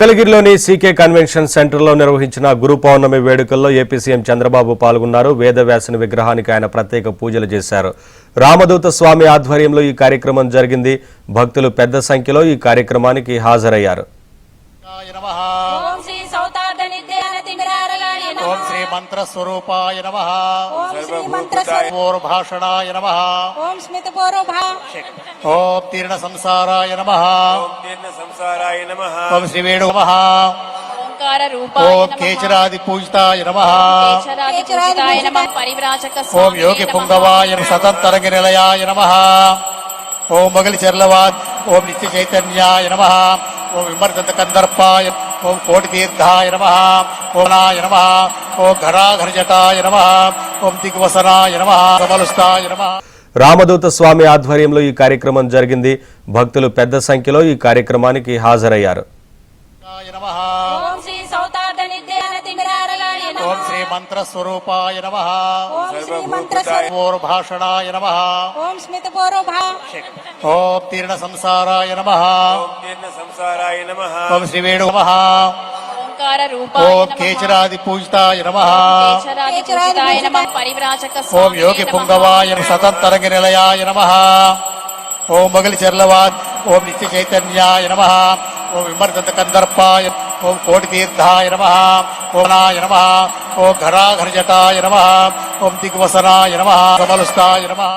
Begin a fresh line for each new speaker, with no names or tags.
వెంకటగిరిలోని CK convention సెంటర్లో నిర్వహించిన గురు పౌర్ణమి వేడుకల్లో ఏపీ సీఎం చంద్రబాబు పాల్గొన్నారు. వేదవ్యాసుని విగ్రహానికి ఆయన ప్రత్యేక పూజలు చేశారు. రామదూత స్వామి ఆధ్వర్యంలో ఈ కార్యక్రమం జరిగింది. భక్తులు పెద్ద సంఖ్యలో ఈ కార్యక్రమానికి హాజరయ్యారు.
ओम श्री मंत्र स्वरूपाय नमः। ओम श्री मंत्र पूर्वभाषणाय नमः।
ओम स्मित पूर्वभा
ओम तीर्ण संसाराय नमः।
ओम तीर्ण संसाराय नमः।
ओम श्री वेणु नमः।
ओंकार रूपाय
ओम केचरादि पूजिताय नमः।
केचरादि पूजिताय नमः। परिव्राजक
ओम योगी पुंगवाय सततरंग निलयाय नमः। ओम मगल चरलवाद ओम नित्य चैतन्याय नमः। ओम विमर्दत कंदर्पाय ओम कोटि तीर्थाय नमः। ओम नाय नमः। ओम घराघर जटाय नमः। ओम दिग्वसनाय नमः। कमलस्थाय नमः।
రామదూత స్వామి ఆధ్వర్యంలో ఈ కార్యక్రమం జరిగింది. భక్తులు పెద్ద సంఖ్యలో ఈ కార్యక్రమానికి హాజరయ్యారు.
ओम श्री सौतार्ध नित्यानतिमिरारलाय नमः।
ओम श्री मंत्र स्वरूपाय नमः।
ओम श्री मंत्र
पूर्वभाषणाय नमः।
ओम स्मित पूर्वभा
ओम तीर्ण संसाराय नमः।
ओम तीर्ण संसाराय नमः।
ओम श्री वेणु नमः।
ओंकार रूपाय
ओम केचरादि पूजिताय नमः।
केचरादि पूजिताय नमः। परिव्राजक
ओम योगी पुंगवाय सततरंग निलयाय नमः। ओम मगल चरलवाद ओम नित्य चैतन्याय नमः। ओम विमर्दत कंदर्पाय ओम कोटि तीर्थाय नमः। ओम नाय नमः। ओम घराघर जटाय नमः। ओम दिग्वसनाय नमः। कमलस्थाय नमः।